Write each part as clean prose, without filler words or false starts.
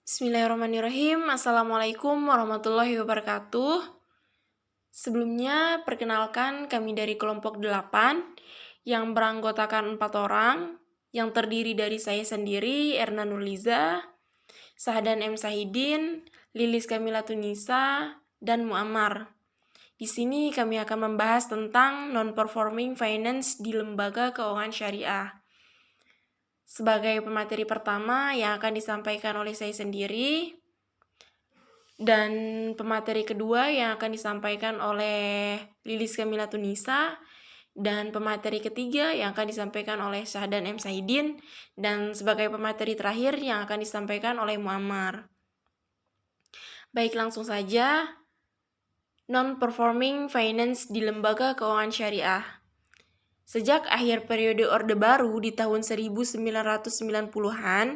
Bismillahirrahmanirrahim. Assalamualaikum warahmatullahi wabarakatuh. Sebelumnya, perkenalkan kami dari kelompok 8 yang beranggotakan 4 orang, yang terdiri dari saya sendiri, Erna Nurliza, Sahdan M. Sahidin, Lilis Kamila Tunisa, dan Muammar. Di sini kami akan membahas tentang non-performing finance di lembaga keuangan syariah. Sebagai pemateri pertama yang akan disampaikan oleh saya sendiri, dan pemateri kedua yang akan disampaikan oleh Lilis Kamila Tunisa, dan pemateri ketiga yang akan disampaikan oleh Sahdan M. Sahidin, dan sebagai pemateri terakhir yang akan disampaikan oleh Muammar. Baik, langsung saja. Non-performing finance di lembaga keuangan syariah. Sejak akhir periode Orde Baru di tahun 1990-an,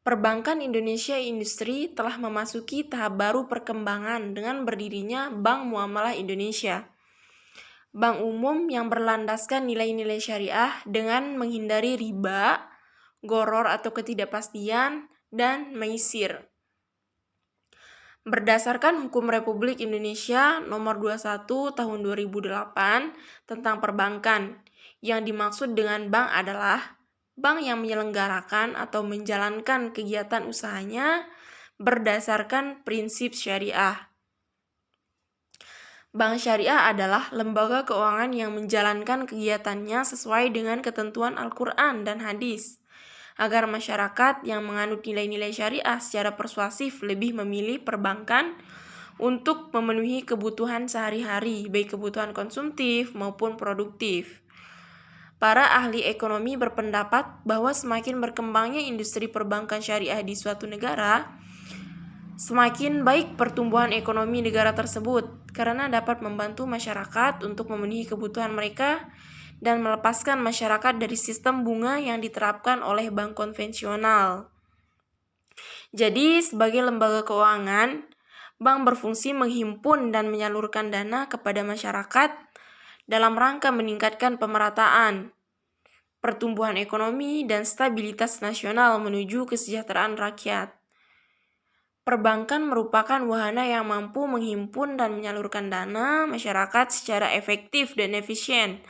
perbankan Indonesia Industri telah memasuki tahap baru perkembangan dengan berdirinya Bank Muamalah Indonesia. Bank umum yang berlandaskan nilai-nilai syariah dengan menghindari riba, gharar atau ketidakpastian, dan maisir. Berdasarkan Hukum Republik Indonesia Nomor 21 Tahun 2008 tentang perbankan, yang dimaksud dengan bank adalah bank yang menyelenggarakan atau menjalankan kegiatan usahanya berdasarkan prinsip syariah. Bank syariah adalah lembaga keuangan yang menjalankan kegiatannya sesuai dengan ketentuan Al-Quran dan hadis, agar masyarakat yang menganut nilai-nilai syariah secara persuasif lebih memilih perbankan untuk memenuhi kebutuhan sehari-hari, baik kebutuhan konsumtif maupun produktif. Para ahli ekonomi berpendapat bahwa semakin berkembangnya industri perbankan syariah di suatu negara, semakin baik pertumbuhan ekonomi negara tersebut, karena dapat membantu masyarakat untuk memenuhi kebutuhan mereka dan melepaskan masyarakat dari sistem bunga yang diterapkan oleh bank konvensional. Jadi, sebagai lembaga keuangan, bank berfungsi menghimpun dan menyalurkan dana kepada masyarakat dalam rangka meningkatkan pemerataan, pertumbuhan ekonomi, dan stabilitas nasional menuju kesejahteraan rakyat. Perbankan merupakan wahana yang mampu menghimpun dan menyalurkan dana masyarakat secara efektif dan efisien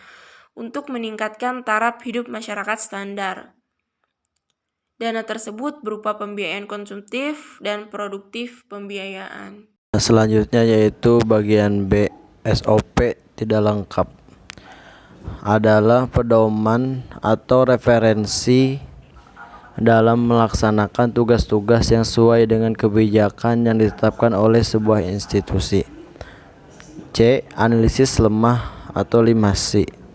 untuk meningkatkan taraf hidup masyarakat standar. Dana tersebut berupa pembiayaan konsumtif dan produktif pembiayaan. Selanjutnya yaitu bagian B, SOP tidak lengkap adalah pedoman atau referensi dalam melaksanakan tugas-tugas yang sesuai dengan kebijakan yang ditetapkan oleh sebuah institusi. C. Analisis lemah atau 5C.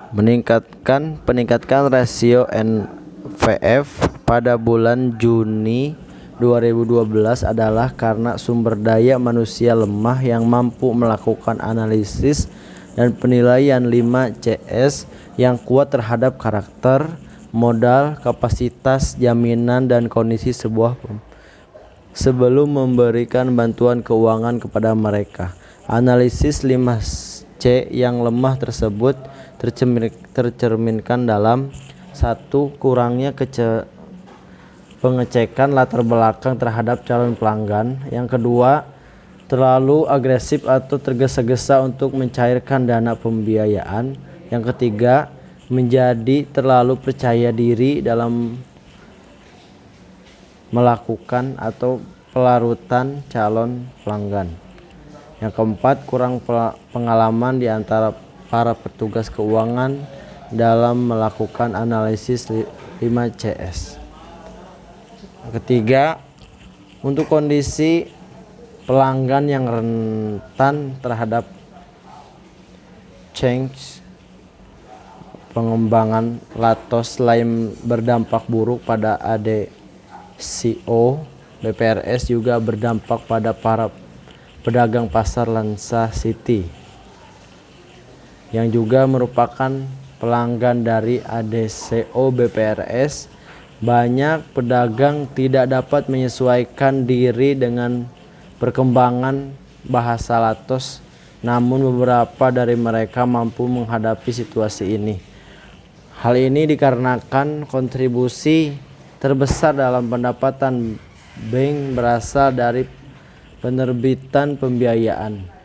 Peningkatkan rasio NPF pada bulan Juni 2012 adalah karena sumber daya manusia lemah yang mampu melakukan analisis dan penilaian 5CS yang kuat terhadap karakter, modal, kapasitas, jaminan, dan kondisi sebuah sebelum memberikan bantuan keuangan kepada mereka. Analisis 5C yang lemah tersebut tercerminkan dalam 1. Kurangnya pengecekan latar belakang terhadap calon pelanggan. Yang kedua, terlalu agresif atau tergesa-gesa untuk mencairkan dana pembiayaan. Yang ketiga, menjadi terlalu percaya diri dalam melakukan atau pelarutan calon pelanggan. Yang keempat, kurang pengalaman di antara para petugas keuangan dalam melakukan analisis 5CS. Yang ketiga, untuk kondisi pelanggan yang rentan terhadap change pengembangan latos lain berdampak buruk pada ADCO. BPRS juga berdampak pada para pedagang pasar Lansa City yang juga merupakan pelanggan dari ADCO BPRS. Banyak pedagang tidak dapat menyesuaikan diri dengan perkembangan bahasa latos, namun beberapa dari mereka mampu menghadapi situasi ini. Hal ini dikarenakan kontribusi terbesar dalam pendapatan bank berasal dari penerbitan pembiayaan.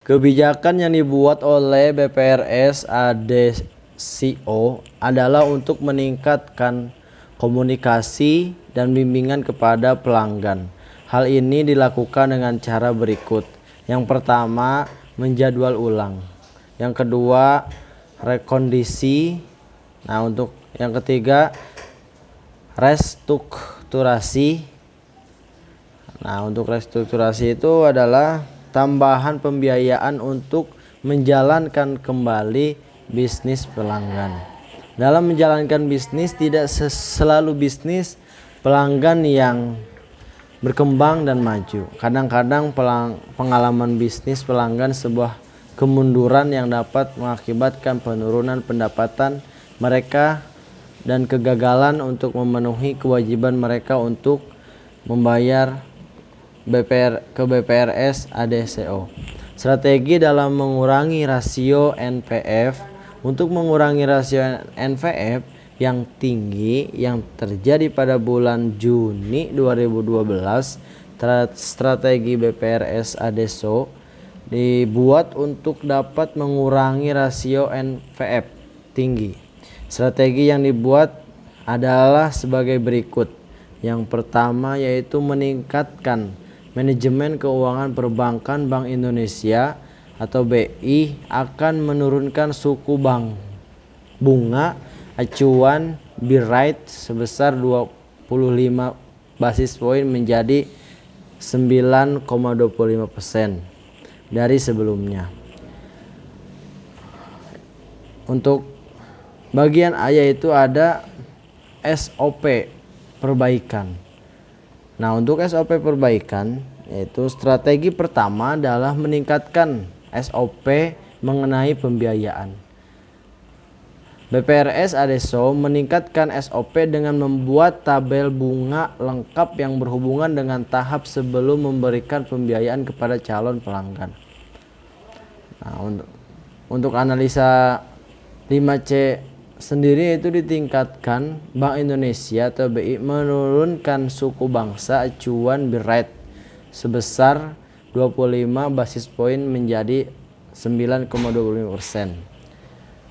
Kebijakan yang dibuat oleh BPRS ADCO adalah untuk meningkatkan komunikasi dan bimbingan kepada pelanggan. Hal ini dilakukan dengan cara berikut. Yang pertama, menjadwal ulang. Yang kedua, rekondisi. Nah, untuk yang ketiga, restrukturasi. Nah, untuk restrukturasi itu adalah tambahan pembiayaan untuk menjalankan kembali bisnis pelanggan. Dalam menjalankan bisnis, tidak selalu bisnis pelanggan yang berkembang dan maju. Kadang-kadang pengalaman bisnis pelanggan sebuah kemunduran yang dapat mengakibatkan penurunan pendapatan mereka dan kegagalan untuk memenuhi kewajiban mereka untuk membayar ke BPRS ADCO. Strategi dalam mengurangi rasio NPF. Untuk mengurangi rasio NPF yang tinggi yang terjadi pada bulan Juni 2012, strategi BPRS ADCO dibuat untuk dapat mengurangi rasio NPF tinggi. Strategi yang dibuat adalah sebagai berikut. Yang pertama yaitu meningkatkan manajemen keuangan perbankan. Bank Indonesia atau BI akan menurunkan suku bunga acuan bi rate sebesar 25 basis poin menjadi 9,25% dari sebelumnya. Untuk bagian A yaitu ada SOP perbaikan. Nah, untuk SOP perbaikan, yaitu strategi pertama adalah meningkatkan SOP mengenai pembiayaan. BPRS ADCO meningkatkan SOP dengan membuat tabel bunga lengkap yang berhubungan dengan tahap sebelum memberikan pembiayaan kepada calon pelanggan. Nah, untuk analisa 5C sendiri itu ditingkatkan. Bank Indonesia atau BI menurunkan suku bangsa acuan bi rate sebesar 25 basis poin menjadi 9,25%.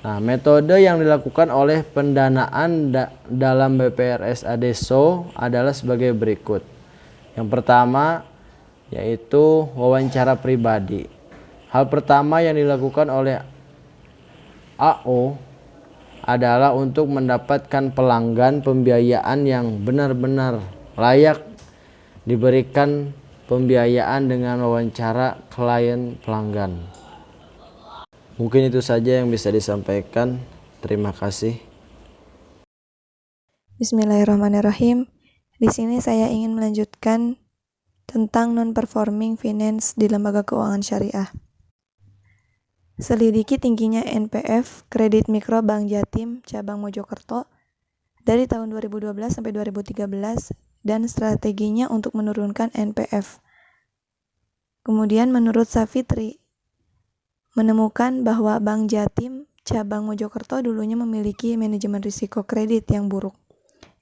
Nah, metode yang dilakukan oleh pendanaan dalam BPRS ADCO adalah sebagai berikut. Yang pertama yaitu wawancara pribadi. Hal pertama yang dilakukan oleh AO adalah untuk mendapatkan pelanggan pembiayaan yang benar-benar layak diberikan pembiayaan dengan wawancara klien pelanggan. Mungkin itu saja yang bisa disampaikan. Terima kasih. Bismillahirrahmanirrahim. Di sini saya ingin melanjutkan tentang non-performing finance di lembaga keuangan syariah. Selidiki tingginya NPF Kredit Mikro Bank Jatim Cabang Mojokerto dari tahun 2012 sampai 2013 dan strateginya untuk menurunkan NPF. Kemudian menurut Safitri menemukan bahwa Bank Jatim Cabang Mojokerto dulunya memiliki manajemen risiko kredit yang buruk.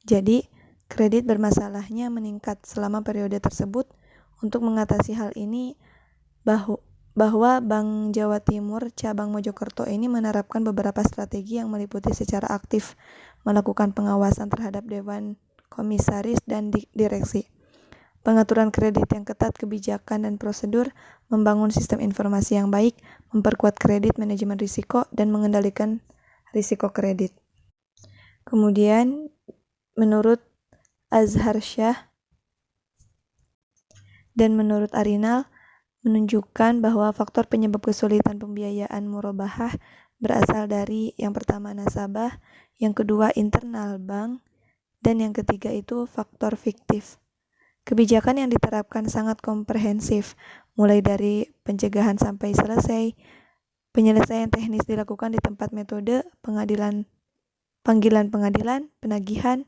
Jadi, kredit bermasalahnya meningkat selama periode tersebut. Untuk mengatasi hal ini, bahwa Bank Jawa Timur Cabang Mojokerto ini menerapkan beberapa strategi yang meliputi secara aktif melakukan pengawasan terhadap Dewan Komisaris dan Direksi, pengaturan kredit yang ketat, kebijakan dan prosedur, membangun sistem informasi yang baik, memperkuat kredit manajemen risiko, dan mengendalikan risiko kredit. Kemudian, menurut Azhar Syah dan menurut Arinal, menunjukkan bahwa faktor penyebab kesulitan pembiayaan murabahah berasal dari yang pertama nasabah, yang kedua internal bank, dan yang ketiga itu faktor fiktif. Kebijakan yang diterapkan sangat komprehensif, mulai dari pencegahan sampai selesai. Penyelesaian teknis dilakukan di tempat metode panggilan pengadilan, penagihan,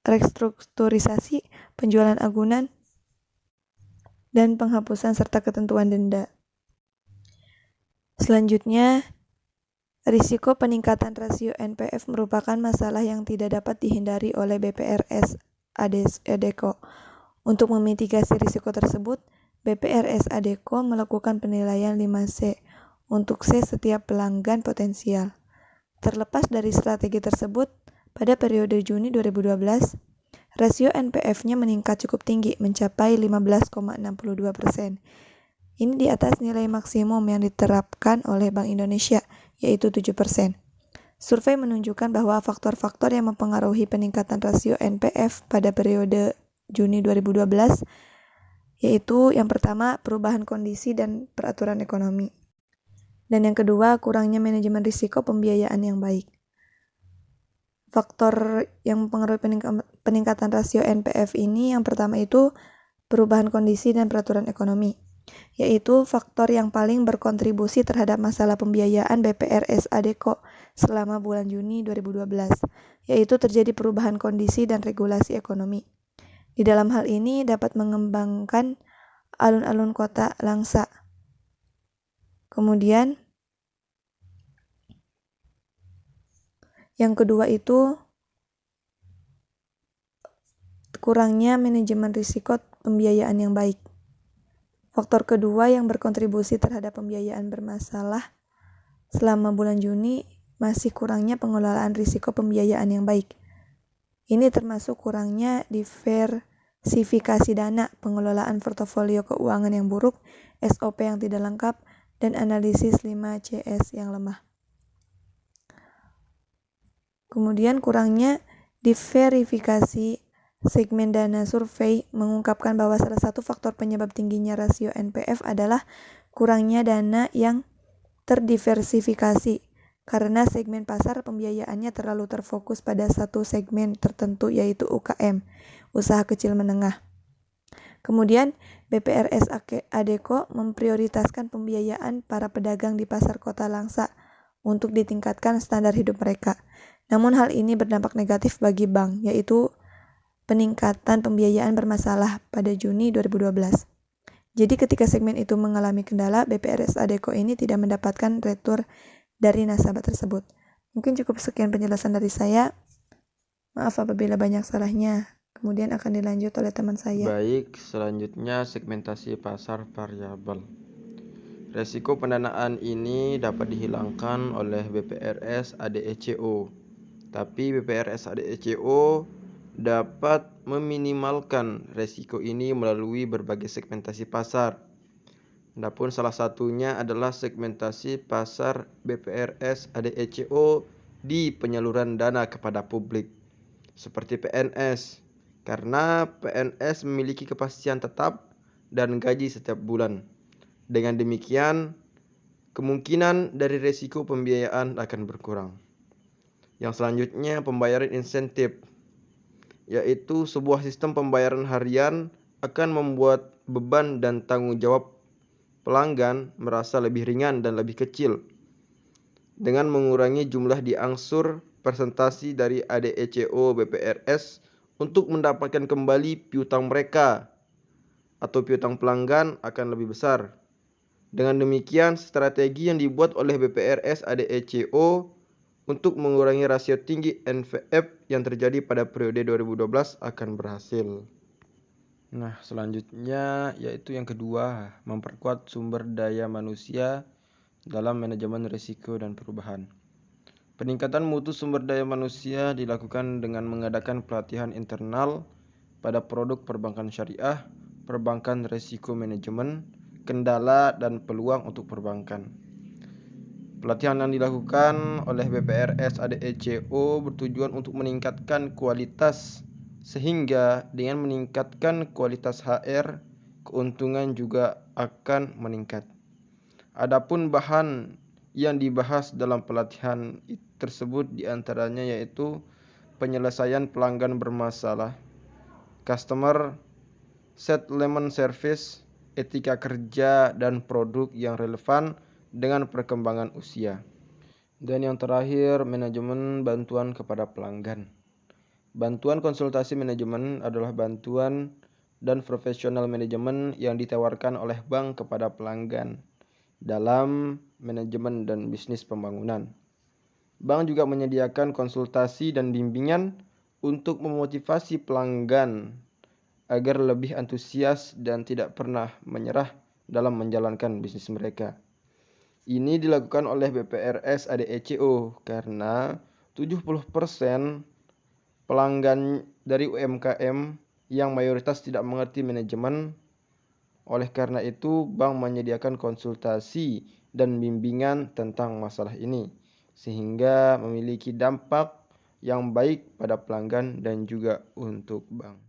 restrukturisasi, penjualan agunan, dan penghapusan serta ketentuan denda. Selanjutnya, Risiko peningkatan rasio NPF merupakan masalah yang tidak dapat dihindari oleh BPRS ADECO. Untuk memitigasi risiko tersebut, BPRS ADECO melakukan penilaian 5C untuk C setiap pelanggan potensial. Terlepas dari strategi tersebut, pada periode Juni 2012, rasio NPF-nya meningkat cukup tinggi, mencapai 15,62%. Ini di atas nilai maksimum yang diterapkan oleh Bank Indonesia, yaitu 7%. Survei menunjukkan bahwa faktor-faktor yang mempengaruhi peningkatan rasio NPF pada periode Juni 2012, yaitu yang pertama, perubahan kondisi dan peraturan ekonomi. Dan yang kedua, kurangnya manajemen risiko pembiayaan yang baik. Faktor yang mempengaruhi peningkatan rasio NPF ini yang pertama itu perubahan kondisi dan peraturan ekonomi, yaitu faktor yang paling berkontribusi terhadap masalah pembiayaan BPRS ADECO selama bulan Juni 2012, yaitu terjadi perubahan kondisi dan regulasi ekonomi. Di dalam hal ini dapat mengembangkan alun-alun kota Langsa. Kemudian yang kedua itu kurangnya manajemen risiko pembiayaan yang baik. Faktor kedua yang berkontribusi terhadap pembiayaan bermasalah selama bulan Juni masih kurangnya pengelolaan risiko pembiayaan yang baik. Ini termasuk kurangnya diversifikasi dana, pengelolaan portofolio keuangan yang buruk, SOP yang tidak lengkap, dan analisis 5CS yang lemah. Kemudian kurangnya diverifikasi segmen dana survei mengungkapkan bahwa salah satu faktor penyebab tingginya rasio NPF adalah kurangnya dana yang terdiversifikasi karena segmen pasar pembiayaannya terlalu terfokus pada satu segmen tertentu, yaitu UKM, usaha kecil menengah. Kemudian BPRS ADECO memprioritaskan pembiayaan para pedagang di pasar kota Langsa untuk ditingkatkan standar hidup mereka. Namun hal ini berdampak negatif bagi bank, yaitu peningkatan pembiayaan bermasalah pada Juni 2012. Jadi ketika segmen itu mengalami kendala, BPRS ADECO ini tidak mendapatkan retur dari nasabah tersebut. Mungkin cukup sekian penjelasan dari saya. Maaf apabila banyak salahnya. Kemudian akan dilanjut oleh teman saya. Baik, selanjutnya segmentasi pasar variabel. Resiko pendanaan ini dapat dihilangkan oleh BPRS ADECO. Tapi BPRS ADECO dapat meminimalkan resiko ini melalui berbagai segmentasi pasar. Adapun salah satunya adalah segmentasi pasar BPRS ADECO di penyaluran dana kepada publik, seperti PNS, karena PNS memiliki kepastian tetap dan gaji setiap bulan. Dengan demikian, kemungkinan dari resiko pembiayaan akan berkurang. Yang selanjutnya, pembayaran insentif, yaitu sebuah sistem pembayaran harian akan membuat beban dan tanggung jawab pelanggan merasa lebih ringan dan lebih kecil dengan mengurangi jumlah diangsur presentasi dari ADECO BPRS untuk mendapatkan kembali piutang mereka atau piutang pelanggan akan lebih besar. Dengan demikian, strategi yang dibuat oleh BPRS ADECO untuk mengurangi rasio tinggi NPF yang terjadi pada periode 2012 akan berhasil. Nah, selanjutnya yaitu yang kedua, memperkuat sumber daya manusia dalam manajemen risiko dan perubahan. Peningkatan mutu sumber daya manusia dilakukan dengan mengadakan pelatihan internal pada produk perbankan syariah, perbankan risiko manajemen, kendala dan peluang untuk perbankan. Pelatihan yang dilakukan oleh BPRS ADECO bertujuan untuk meningkatkan kualitas, sehingga dengan meningkatkan kualitas HR, keuntungan juga akan meningkat. Adapun bahan yang dibahas dalam pelatihan tersebut diantaranya yaitu penyelesaian pelanggan bermasalah, customer settlement service, etika kerja, dan produk yang relevan dengan perkembangan usia. Dan yang terakhir, manajemen bantuan kepada pelanggan. Bantuan konsultasi manajemen adalah bantuan dan profesional manajemen yang ditawarkan oleh bank kepada pelanggan dalam manajemen dan bisnis pembangunan. Bank juga menyediakan konsultasi dan bimbingan untuk memotivasi pelanggan agar lebih antusias dan tidak pernah menyerah dalam menjalankan bisnis mereka. Ini dilakukan oleh BPRS ADECO karena 70% pelanggan dari UMKM yang mayoritas tidak mengerti manajemen. Oleh karena itu, bank menyediakan konsultasi dan bimbingan tentang masalah ini, sehingga memiliki dampak yang baik pada pelanggan dan juga untuk bank.